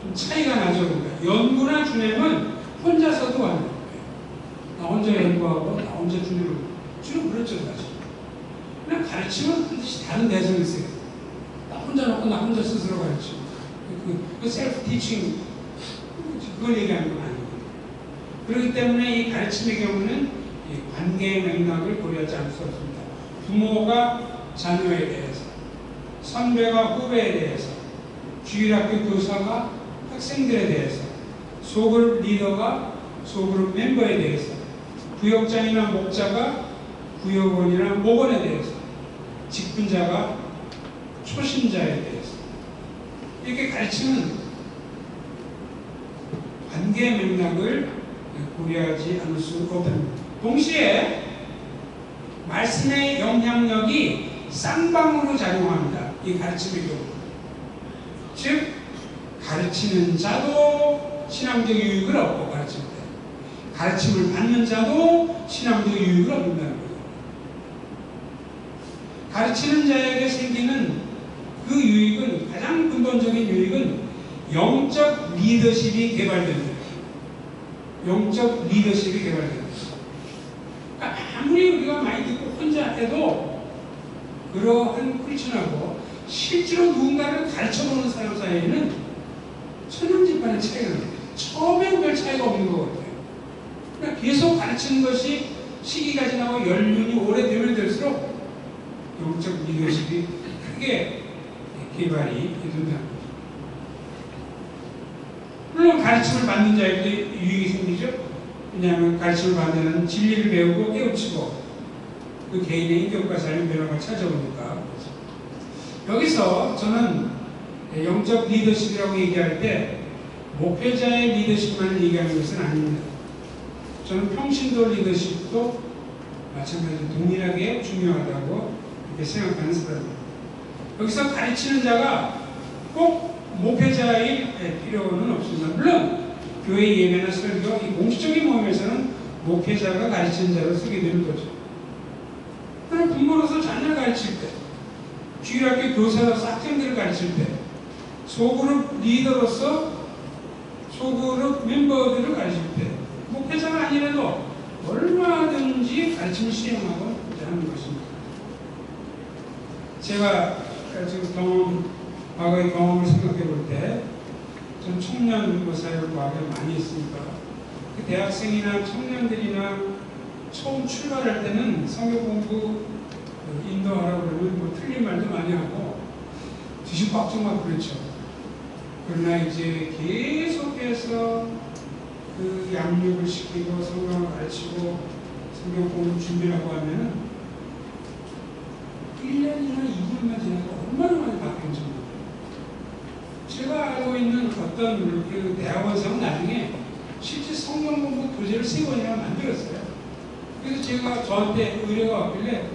좀 차이가 나죠. 그러니까 연구나 주nem은 혼자서도 하는 거예요. 나 혼자 연구하고 나 혼자 주nem을 주로 그렇죠 사실. 그냥 가르침은 반드시 다른 대상이 있어요. 나 혼자 놓고 나 혼자 스스로 가르치고 그 셀프 티칭 그걸 얘기하는 건 아니고, 그렇기 때문에 이 가르침의 경우는 이 관계의 맥락을 고려하지 않을 수 없습니다. 부모가 자녀에 대해서, 선배가 후배에 대해서, 주일학교 교사가 학생들에 대해서, 소그룹 리더가 소그룹 멤버에 대해서, 구역장이나 목자가 구역원이나 목원에 대해서, 직분자가 초신자에 대해서, 이렇게 가르치는 관계 맥락을 고려하지 않을 수 없답니다. 동시에 말씀의 영향력이 쌍방으로 작용합니다. 이 가르침의 경우. 즉 가르치는 자도 신앙적 유익을 얻고 가르칠 때, 가르침을 받는 자도 신앙적 유익을 얻는다는 거예요. 가르치는 자에게 생기는 그 유익은, 가장 근본적인 유익은 영적 리더십이 개발됩니다. 영적 리더십이 개발됩니다. 그러니까 아무리 우리가 많이 듣고 혼자 해도 그러한 크리스천하고 실제로 누군가를 가르쳐보는 사람 사이에는 천연집반의 차이가 납니다. 처음엔 별 차이가 없는 것 같아요. 그러니까 계속 가르치는 것이 시기가 지나고 연륜이 오래되면 될수록 영적 리더십이 크게 개발이 된다는 거죠. 물론 가르침을 받는 자에게 유익이 생기죠. 왜냐하면 가르침을 받는 자는 진리를 배우고 깨우치고 그 개인의 인격과 삶의 변화가 찾아오니까. 여기서 저는 영적 리더십이라고 얘기할 때 목회자의 리더십만을 얘기하는 것은 아닙니다. 저는 평신도 리더십도 마찬가지로 동일하게 중요하다고 이렇게 생각하는 사람입니다. 여기서 가르치는 자가 꼭 목회자일 필요는 없습니다. 물론 교회 예배나 설교, 이 공식적인 모임에서는 목회자가 가르치는 자로 쓰게 되는 거죠. 그럼 부모로서 자녀를 가르칠 때, 주일학교 교사로서 학생들을 가르칠 때, 소그룹 리더로서 소그룹 멤버들을 가르칠 때, 목회자가 아니라도 얼마든지 가르침을 수행하고 하는 것입니다. 제가 지금 과거의 경험을 생각해 볼 때, 전 청년 사역을 과거에 많이 했으니까, 그 대학생이나 청년들이나 처음 출발할 때는 성경 공부 인도하라고 그러면 뭐 틀린 말도 많이 하고 뒤죽박죽만 그렇죠. 그러나 이제 계속해서 그 양육을 시키고 성경을 가르치고 성경 공부 준비하고 하면은 1년이나 2년만 지나고 얼마나 많이 바뀌는지 모르겠어요. 제가 알고 있는 어떤 그 대학원생은 나중에 실제 성경 공부 교재를 3권이나 만들었어요. 그래서 제가 저한테 의뢰가 왔길래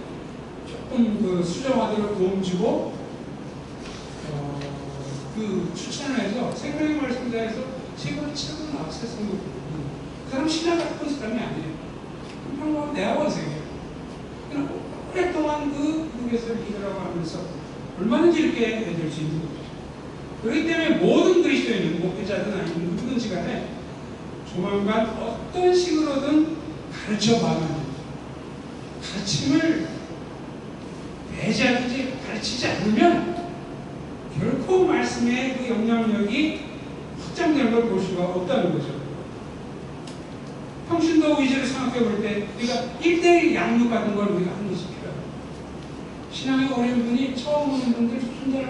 조금 그 수정하도록 도움 주고 그 추천을 해서 생명의 말씀자에서 3권이 책을 나왔어요. 성경 공부. 그 사람 신학 같은 사람이 아니에요. 평범한 대학원생이에요. 그냥 오랫동안 그 미국에서 일하라고 하면서 얼마든지 이렇게 해줄 수 있는 거죠. 그렇기 때문에 모든 그리스도인은 목회자든 아니면 누구든지 간에 조만간 어떤 식으로든 가르쳐봐야 합니다. 가르침을 배제하든지 가르치지 않으면 결코 말씀의 그 영향력이 확장되는 걸 볼 수가 없다는 거죠. 평신도 위주로 생각해 볼 때 우리가 1대1 양육 같은 걸 우리가 하는 것이 필요해요. 신앙이 어려운 분이 처음 오는 분들 순전히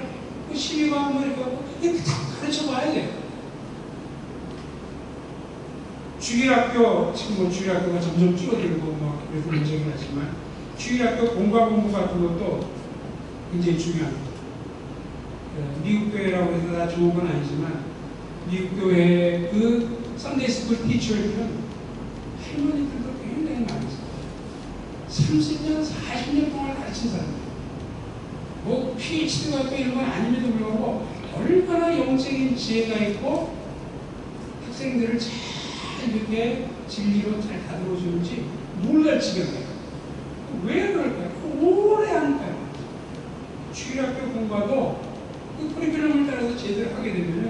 시비가 뭐 이렇게 하고 이렇게 다 가르쳐 봐야 돼요. 주일학교, 지금 뭐 주일학교가 점점 줄어들고 뭐 그래서 문제긴 하지만 주일학교 공과 공부 같은 것도 굉장히 중요합니다. 미국 교회라고 해서 다 좋은 건 아니지만 미국 교회의 그 선데이스쿨 티처들은 할머니들도 굉장히 많이 있어요. 30년, 40년 동안 가르친 사람들. 뭐 PhD가 있고 이런 건 아님에도 불구하고 얼마나 영적인 지혜가 있고 학생들을 잘 이렇게 진리로 잘 다듬어주는지 놀랄 지경이에요. 왜 그럴까요? 오래 하니까요. 주일학교 공부도 그 커리큘럼을 따라서 제대로 하게 되면은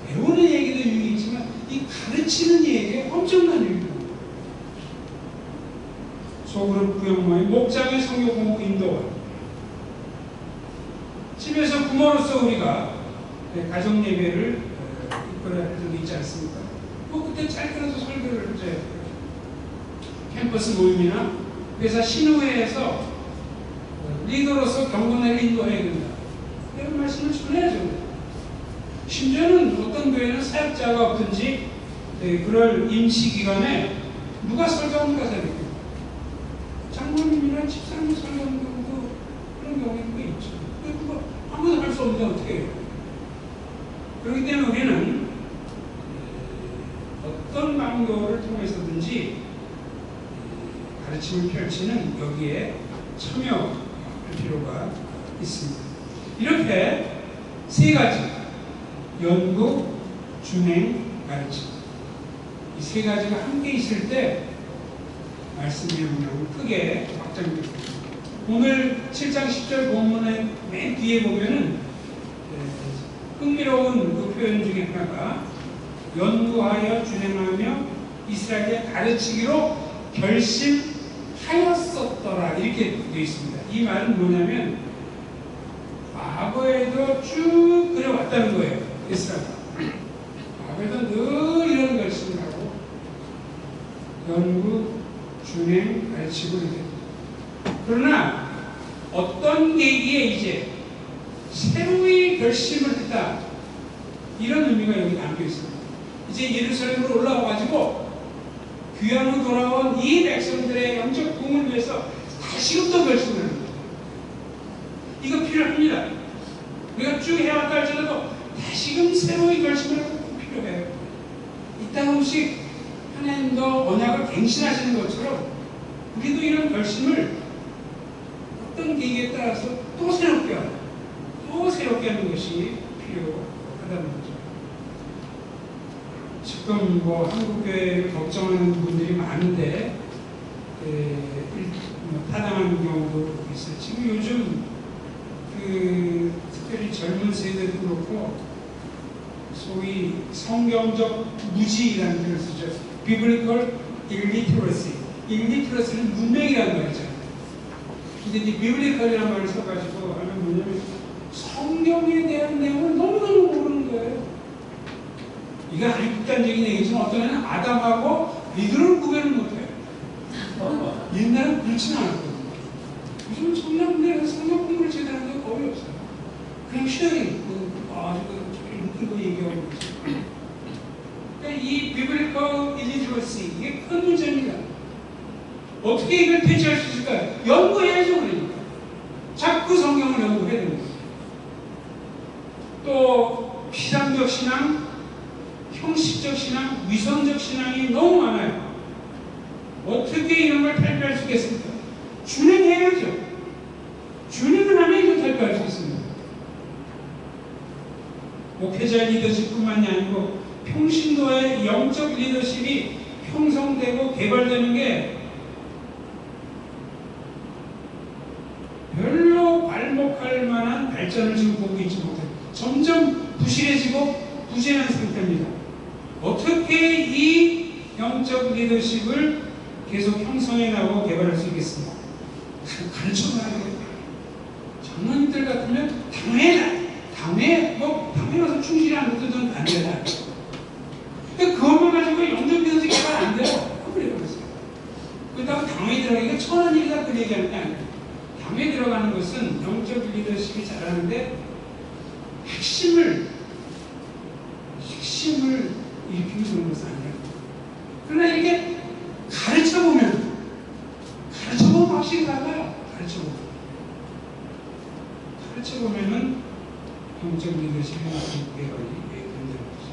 배우는 얘기도 유익이 있지만 이 가르치는 얘기에 엄청난 유익이 있습니다. 소그룹 구역모의 목장의 성교 공부 인도가 집에서 부모로서 우리가 가정 예배를 이끌어야 할 적이 있지 않습니까? 뭐 그때 짧게라도 설교를 이제 캠퍼스 모임이나 회사 신우회에서 리더로서 경건을 인도해야 된다. 이런 말씀을 전해야죠. 심지어는 어떤 교회는 사역자가 없든지 그럴 임시기간에 누가 설교합니까? 장모님이나 집사님 설교하는 경우도 그런 경우가 있죠. 그거 아무도 할 수 없는데 어떻게 해요? 그렇기 때문에 우리는 어떤 방도를 통해서든지 가르침을 펼치는 여기에 참여할 필요가 있습니다. 이렇게 세 가지 연구, 준행, 가르침 이 세 가지가 함께 있을 때 말씀의 영향은 크게 확장됩니다. 오늘 7장 10절 본문의 맨 뒤에 보면은 흥미로운 그 표현 중에 하나가 연구하여 준행하며 이스라엘에 가르치기로 결심하였었더라 이렇게 되어 있습니다. 이 말은 뭐냐면 과거에도 쭉 그려왔다는 거예요. 이스라엘 과거에도 늘 이런 결심을 하고 연구, 준행, 가르치고 이렇게. 그러나 어떤 계기에 이제 새로이 결심을 했다 이런 의미가 여기 담겨 있습니다. 이제 예루살렘으로 올라와가지고 귀환으로 돌아온 이 백성들의 영적 부흥을 위해서 다시금 또 결심을 합니다. 이거 필요합니다. 우리가 쭉 해왔다 할지라도 다시금 새로이 결심을 꼭 필요해요. 이따금씩 하나님도 언약을 갱신하시는 것처럼 우리도 이런 결심을 어떤 계기에 따라서 또 새롭게 하고 또 새롭게 하는 것이 필요하다는 거죠. 지금 뭐 한국교회를 걱정하는 분들이 많은데 타당한 경우도 있어요. 지금 요즘 그 특별히 젊은 세대도 그렇고 소위 성경적 무지라는 표현을 쓰죠. Biblical illiteracy. illiteracy는 문맹이라는 말이죠. 근데 이 biblical이라는 말을 써가지고 하면 뭐냐면 성경에 대한 내용을 너무너무 모르는 거예요. 이건 아주 극단적인 얘기지만 어떤 애는 아담하고 리드를 구별을 못해요. 옛날엔 그렇지는 않았거든요. 요즘 성경대에서 성경 공부를 제대로 하는 게 거의 없어요. 그냥 쉐어링, 이거 얘기하고 있죠. 그러니까 이 biblical illiteracy 이게 큰 문제입니다. 어떻게 이걸 대체할 수 있을까요? 연구해야죠, 그러니까. 자꾸 성경을 연구해야 됩니다. 또 피상적 신앙, 형식적 신앙, 위선적 신앙이 너무 많아요. 어떻게 이런 걸 탈피할 수 있겠습니까? 준행해야죠. 준행을 하면 이걸 탈피할 수 있습니다. 목회자 리더십뿐만이 아니고 평신도의 영적 리더십이 형성되고 개발되는 게 별로 발목할 만한 발전을 지금 보고 있지 못해요. 점점 부실해지고 부재한 상태입니다. 어떻게 이 영적 리더십을 계속 형성해 나가고 개발할 수 있겠습니까? 가르쳐놔야 돼요. 장로님들 같으면 당연히 당에 가서 충실히 안 해도 넌 안 되나? 그것만 가지고 영적 리더십 개발 안 돼요. 그래요. 그렇다고 당에 들어가기가 천한 일이다 그 얘기하는 게 아니에요. 당에 들어가는 것은 영적 리더십이 잘하는데 핵심을 일으키는 그런 것은 아니에요. 그러나 이렇게 가르쳐보면 확실히 달라요. 가르쳐보면은 영적 리더십이 개발이 된다는 거죠.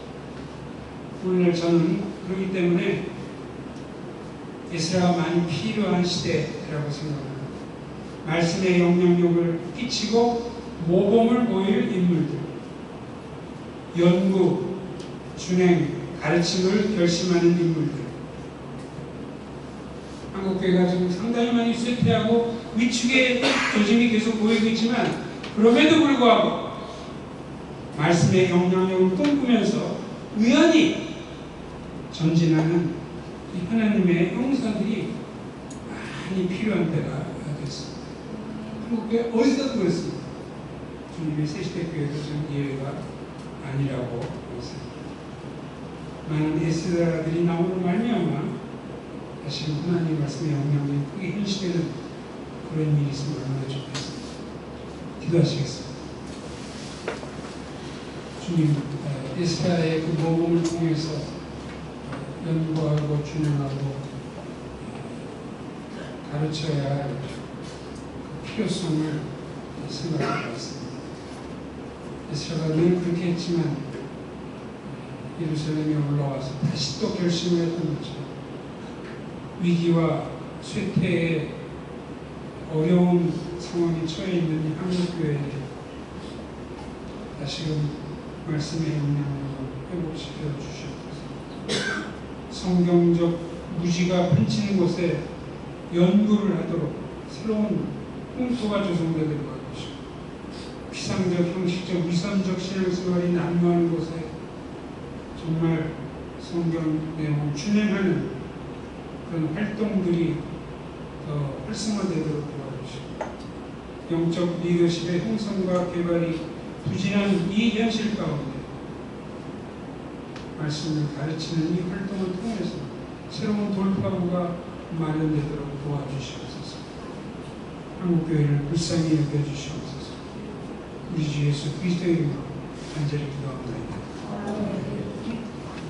오늘 저는 그렇기 때문에 에스라가 많이 필요한 시대라고 생각합니다. 말씀의 영향력을 끼치고 모범을 보일 인물들, 연구, 준행, 가르침을 결심하는 인물들. 한국교회가 지금 상당히 많이 쇠퇴하고 위축의 조짐이 계속 보이고 있지만 그럼에도 불구하고 말씀의 영향력을 꿈꾸면서 우연히 전진하는 이 하나님의 용사들이 많이 필요한 때가 됐습니다. 한국교회 어디서도 그랬습니다. 주님의 새시대교회도 좀 예외가 아니라고 생각합니다. 많은 에스라들이 나오는 말미암아 다시금 하나님 말씀의 영향력이 크게 현실되는 그런 일이 있으면 얼마나 좋겠습니다. 기도하시겠습니다. 주님, 에스라의 그 모범을 통해서 연구하고 준행하고 가르쳐야 할 그 필요성을 생각해 봤습니다. 에스라가 늘 그렇게 했지만 예루살렘에 올라와서 다시 또 결심을 했던 거죠. 위기와 쇠퇴의 어려운 상황에 처해 있는 한국교회에 다시금 말씀의 영향력을 회복시켜 주시옵소서. 성경적 무지가 펼치는 곳에 연구를 하도록 새로운 홍토가 조성되도록 하시고, 피상적, 형식적, 위선적 신앙생활이 난무하는 곳에 정말 성경 내용을 준행하는 그런 활동들이 더 활성화되도록 도와주시고, 영적 리더십의 형성과 개발이 부진한 이 현실 가운데 말씀을 가르치는 이 활동을 통해서 새로운 돌파구가 마련되도록 도와주시옵소서. 한국교회를 불쌍히 여겨주시옵소서. 우리 주 예수 그리스도의 이름으로 간절히 기도합니다.